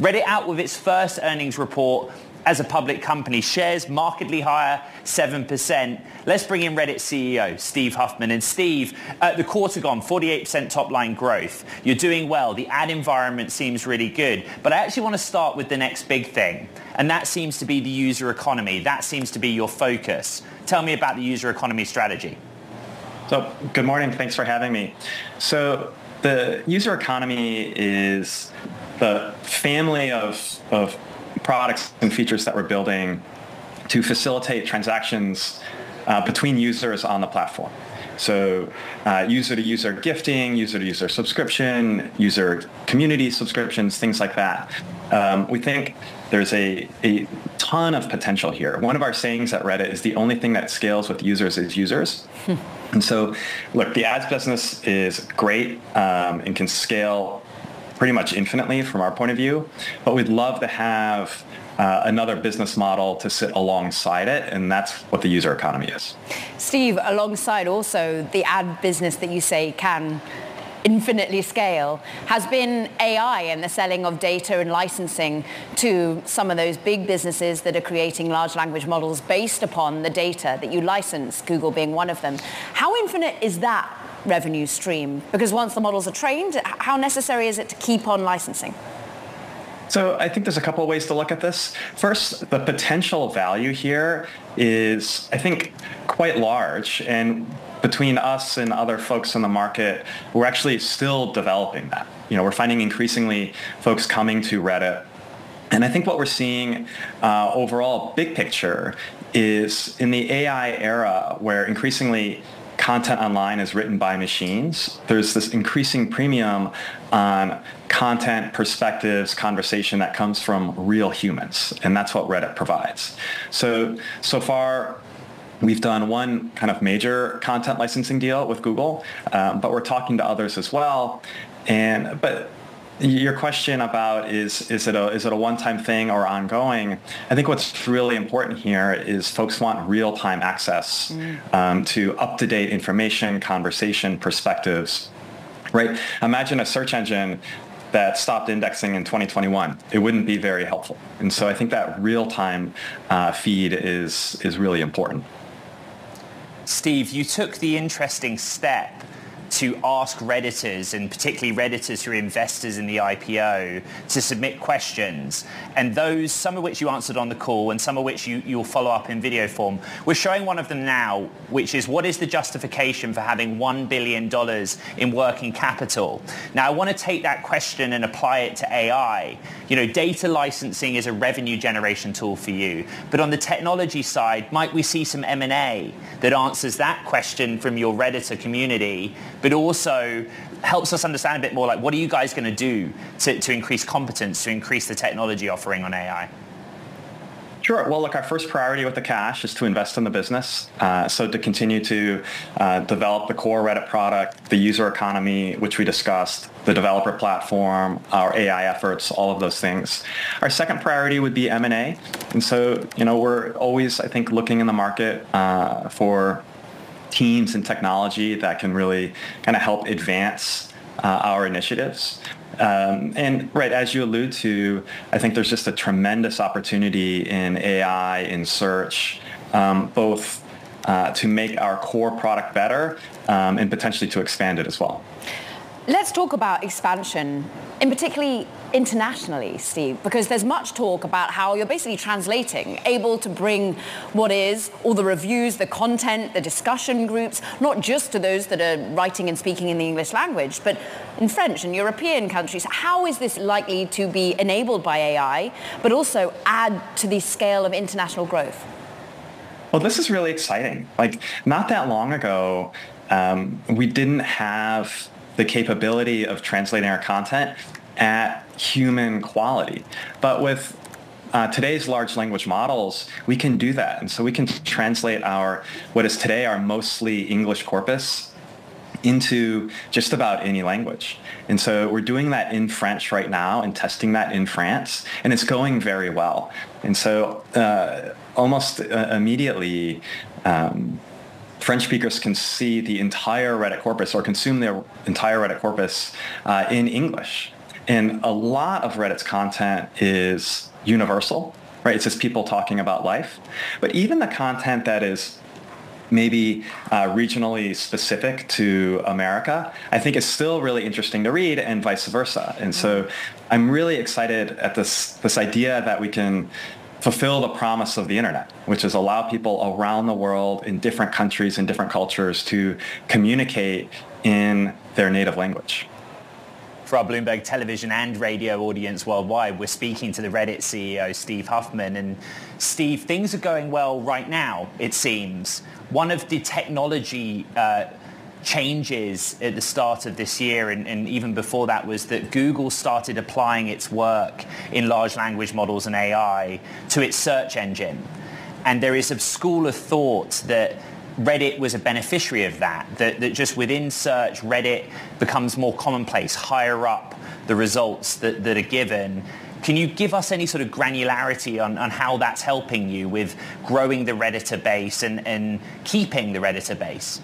Reddit out with its first earnings report as a public company. Shares markedly higher, 7%. Let's bring in Reddit CEO, Steve Huffman. And Steve, the quarter gone, 48% top line growth. You're doing well. The ad environment seems really good. But I actually want to start with the next big thing. And that seems to be the user economy. That seems to be your focus. Tell me about the user economy strategy. So, good morning. Thanks for having me. So, the user economy is the family of products and features that we're building to facilitate transactions between users on the platform. So user-to-user gifting, user-to-user subscription, user community subscriptions, things like that. We think there's a ton of potential here. One of our sayings at Reddit is the only thing that scales with users is users. And so, look, the ads business is great and can scale pretty much infinitely from our point of view, but we'd love to have another business model to sit alongside it, and that's what the user economy is. Steve, alongside also the ad business that you say can infinitely scale, has been AI and the selling of data and licensing to some of those big businesses that are creating large language models based upon the data that you license, Google being one of them. How infinite is that revenue stream? Because once the models are trained, how necessary is it to keep on licensing? So I think there's a couple of ways to look at this. First, the potential value here is, I think, quite large. And between us and other folks in the market, we're actually still developing that. We're finding increasingly folks coming to Reddit. And I think what we're seeing overall, big picture, is in the AI era where increasingly content online is written by machines, there's this increasing premium on content, perspectives, conversation that comes from real humans. And that's what Reddit provides. So far, we've done one kind of major content licensing deal with Google, but we're talking to others as well. But your question about is it a one-time thing or ongoing? I think what's really important here is folks want real-time access to up-to-date information, conversation, perspectives. Right? Imagine a search engine that stopped indexing in 2021. It wouldn't be very helpful. And so I think that real-time feed is really important. Steve, you took the interesting step to ask Redditors, and particularly Redditors who are investors in the IPO, to submit questions. And those, some of which you answered on the call and some of which you'll follow up in video form. We're showing one of them now, which is, what is the justification for having $1 billion in working capital? Now, I want to take that question and apply it to AI. Data licensing is a revenue generation tool for you. But on the technology side, might we see some M&A that answers that question from your Redditor community, but also helps us understand a bit more, like, what are you guys going to do to increase competence, to increase the technology offering on AI? Sure. Well, look, our first priority with the cash is to invest in the business. So to continue to develop the core Reddit product, the user economy, which we discussed, the developer platform, our AI efforts, all of those things. Our second priority would be M&A. And so, we're always, I think, looking in the market for teams and technology that can really kind of help advance our initiatives. And right, as you allude to, I think there's just a tremendous opportunity in AI, in search, both to make our core product better and potentially to expand it as well. Let's talk about expansion, in particularly internationally, Steve, because there's much talk about how you're basically translating, able to bring what is all the reviews, the content, the discussion groups, not just to those that are writing and speaking in the English language, but in French and European countries. How is this likely to be enabled by AI, but also add to the scale of international growth? Well, this is really exciting. Like, not that long ago, we didn't have the capability of translating our content at human quality. But with today's large language models, we can do that. And so we can translate what is today our mostly English corpus into just about any language. And so we're doing that in French right now and testing that in France, and it's going very well. And so almost immediately, French speakers can see the entire Reddit corpus or consume the entire Reddit corpus in English. And a lot of Reddit's content is universal, right? It's just people talking about life. But even the content that is maybe regionally specific to America, I think is still really interesting to read, and vice versa. And so I'm really excited at this idea that we can fulfill the promise of the internet, which is allow people around the world in different countries and different cultures to communicate in their native language. For our Bloomberg television and radio audience worldwide, we're speaking to the Reddit CEO, Steve Huffman. And Steve, things are going well right now, it seems. One of the technology changes at the start of this year and even before that was that Google started applying its work in large language models and AI to its search engine. And there is a school of thought that Reddit was a beneficiary of that just within search, Reddit becomes more commonplace, higher up the results that are given. Can you give us any sort of granularity on how that's helping you with growing the Redditor base and keeping the Redditor base?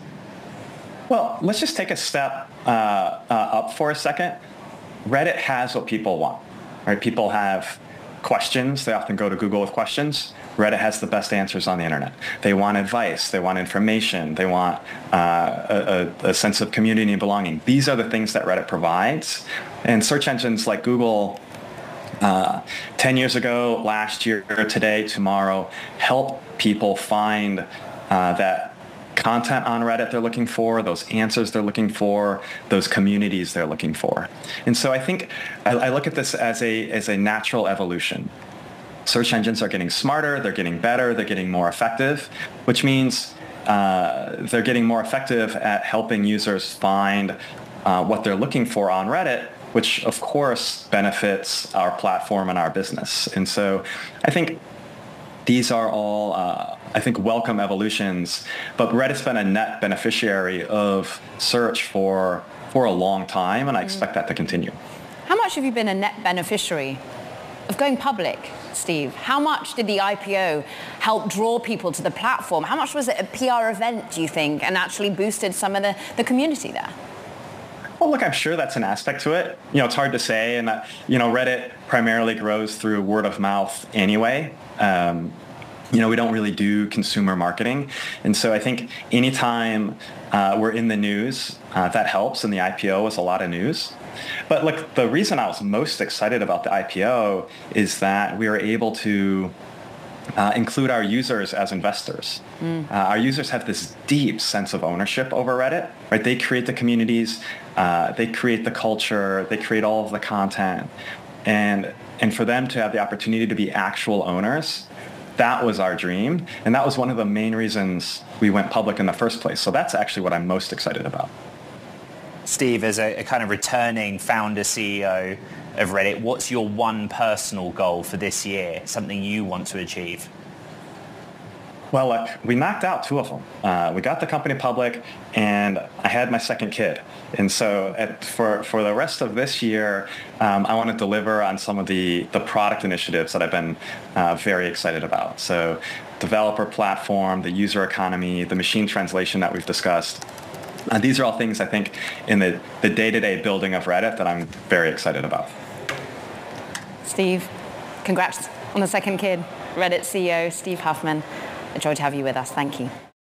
Well, let's just take a step up for a second. Reddit has what people want, right? People have questions. They often go to Google with questions. Reddit has the best answers on the internet. They want advice. They want information. They want a sense of community and belonging. These are the things that Reddit provides. And search engines like Google, 10 years ago, last year, today, tomorrow, help people find that content on Reddit they're looking for, those answers they're looking for, those communities they're looking for. And so I think I look at this as a natural evolution. Search engines are getting smarter, they're getting better, they're getting more effective, which means they're getting more effective at helping users find what they're looking for on Reddit, which of course benefits our platform and our business. And so I think these are all, welcome evolutions, but Reddit's been a net beneficiary of search for a long time, and I expect that to continue. How much have you been a net beneficiary of going public, Steve? How much did the IPO help draw people to the platform? How much was it a PR event, do you think, and actually boosted some of the community there? Well, look, I'm sure that's an aspect to it. It's hard to say, and Reddit primarily grows through word of mouth anyway. We don't really do consumer marketing, and so I think anytime we're in the news, that helps, and the IPO was a lot of news. But look, the reason I was most excited about the IPO is that we were able to include our users as investors. Our users have this deep sense of ownership over Reddit, right? They create the communities, they create the culture, they create all of the content. And for them to have the opportunity to be actual owners, that was our dream. And that was one of the main reasons we went public in the first place. So that's actually what I'm most excited about. Steve, as a kind of returning founder CEO of Reddit, what's your one personal goal for this year, something you want to achieve? Well, look, we knocked out 2 of them. We got the company public, and I had my second kid. And so for the rest of this year, I want to deliver on some of the product initiatives that I've been very excited about. So developer platform, the user economy, the machine translation that we've discussed. These are all things I think in the day-to-day building of Reddit that I'm very excited about. Steve, congrats on the second kid. Reddit CEO Steve Huffman. A joy to have you with us. Thank you.